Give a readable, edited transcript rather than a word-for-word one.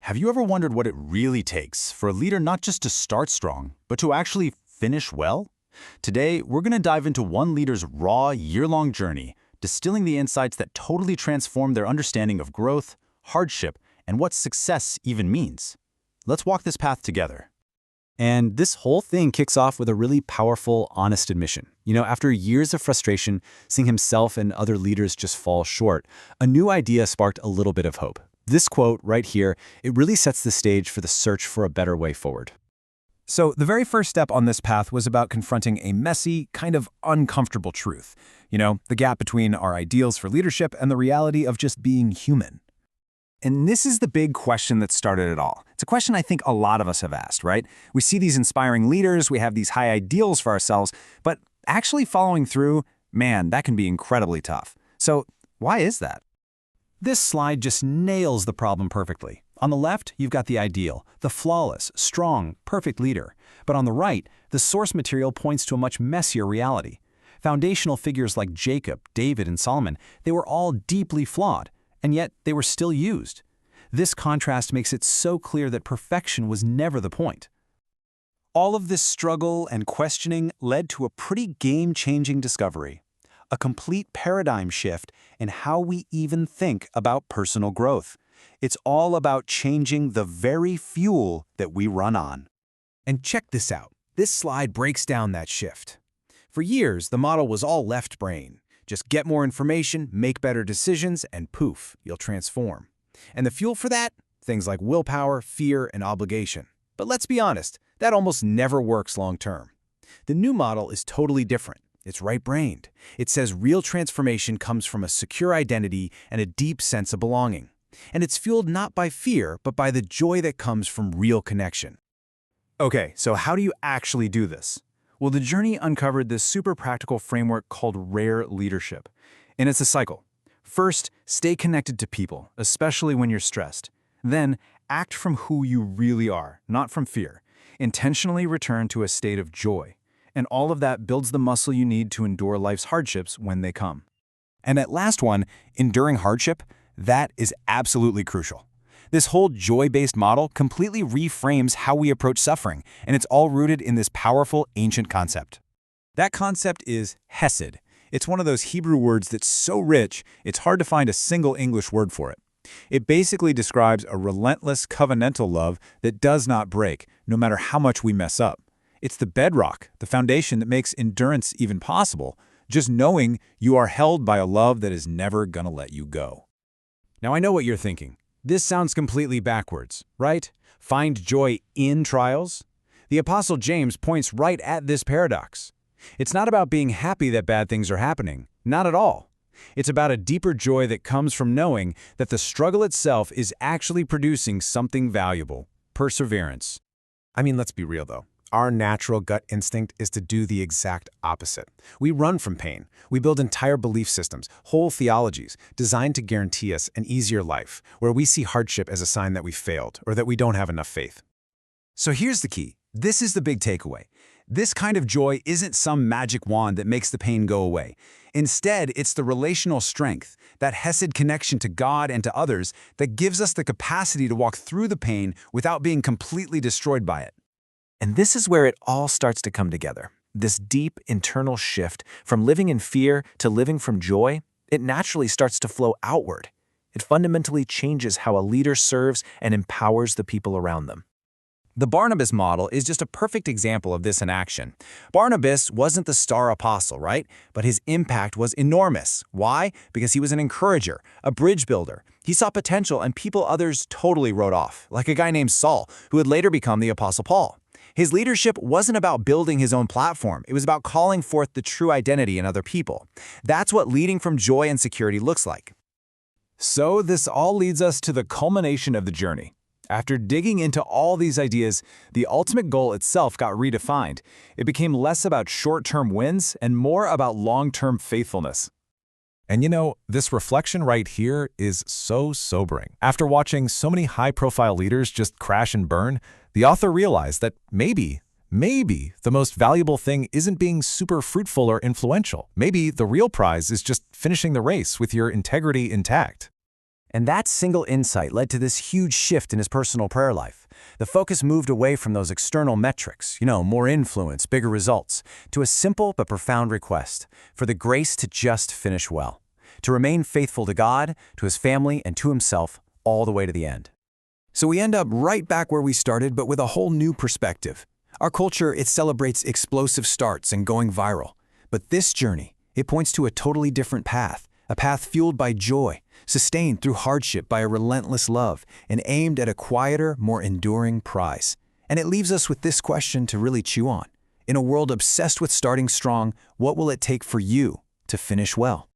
Have you ever wondered what it really takes for a leader not just to start strong, but to actually finish well? Today, we're going to dive into one leader's raw, year-long journey, distilling the insights that totally transform their understanding of growth, hardship, and what success even means. Let's walk this path together. And this whole thing kicks off with a really powerful, honest admission. After years of frustration, seeing himself and other leaders just fall short, a new idea sparked a little bit of hope. This quote right here, it really sets the stage for the search for a better way forward. So the very first step on this path was about confronting a messy, kind of uncomfortable truth. The gap between our ideals for leadership and the reality of just being human. And this is the big question that started it all. It's a question I think a lot of us have asked, right? We see these inspiring leaders, we have these high ideals for ourselves, but actually following through, man, that can be incredibly tough. So why is that? This slide just nails the problem perfectly. On the left, you've got the ideal, the flawless, strong, perfect leader. But on the right, the source material points to a much messier reality. Foundational figures like Jacob, David, and Solomon, they were all deeply flawed, and yet they were still used. This contrast makes it so clear that perfection was never the point. All of this struggle and questioning led to a pretty game-changing discovery. A complete paradigm shift in how we even think about personal growth. It's all about changing the very fuel that we run on. And check this out. This slide breaks down that shift. For years, the model was all left brain. Just get more information, make better decisions, and poof, you'll transform. And the fuel for that? Things like willpower, fear, and obligation. But let's be honest, that almost never works long-term. The new model is totally different. It's right-brained. It says real transformation comes from a secure identity and a deep sense of belonging. And it's fueled not by fear, but by the joy that comes from real connection. Okay, so how do you actually do this? Well, the journey uncovered this super practical framework called Rare Leadership. And it's a cycle. First, stay connected to people, especially when you're stressed. Then, act from who you really are, not from fear. Intentionally return to a state of joy. And all of that builds the muscle you need to endure life's hardships when they come. And that last one, enduring hardship, that is absolutely crucial. This whole joy-based model completely reframes how we approach suffering, and it's all rooted in this powerful ancient concept. That concept is hesed. It's one of those Hebrew words that's so rich, it's hard to find a single English word for it. It basically describes a relentless covenantal love that does not break, no matter how much we mess up. It's the bedrock, the foundation that makes endurance even possible, just knowing you are held by a love that is never gonna let you go. Now I know what you're thinking. This sounds completely backwards, right? Find joy in trials? The Apostle James points right at this paradox. It's not about being happy that bad things are happening. Not at all. It's about a deeper joy that comes from knowing that the struggle itself is actually producing something valuable. Perseverance. I mean, let's be real though. Our natural gut instinct is to do the exact opposite. We run from pain. We build entire belief systems, whole theologies, designed to guarantee us an easier life, where we see hardship as a sign that we failed or that we don't have enough faith. So here's the key. This is the big takeaway. This kind of joy isn't some magic wand that makes the pain go away. Instead, it's the relational strength, that hesed connection to God and to others that gives us the capacity to walk through the pain without being completely destroyed by it. And this is where it all starts to come together. This deep internal shift from living in fear to living from joy, it naturally starts to flow outward. It fundamentally changes how a leader serves and empowers the people around them. The Barnabas model is just a perfect example of this in action. Barnabas wasn't the star apostle, right? But his impact was enormous. Why? Because he was an encourager, a bridge builder. He saw potential and people others totally wrote off, like a guy named Saul, who would later become the Apostle Paul. His leadership wasn't about building his own platform. It was about calling forth the true identity in other people. That's what leading from joy and security looks like. So this all leads us to the culmination of the journey. After digging into all these ideas, the ultimate goal itself got redefined. It became less about short-term wins and more about long-term faithfulness. And this reflection right here is so sobering. After watching so many high-profile leaders just crash and burn, the author realized that maybe the most valuable thing isn't being super fruitful or influential. Maybe the real prize is just finishing the race with your integrity intact. And that single insight led to this huge shift in his personal prayer life. The focus moved away from those external metrics, more influence, bigger results, to a simple but profound request for the grace to just finish well, to remain faithful to God, to his family, and to himself all the way to the end. So we end up right back where we started, but with a whole new perspective. Our culture, it celebrates explosive starts and going viral. But this journey, it points to a totally different path, a path fueled by joy, sustained through hardship by a relentless love, and aimed at a quieter, more enduring prize. And it leaves us with this question to really chew on. In a world obsessed with starting strong, what will it take for you to finish well?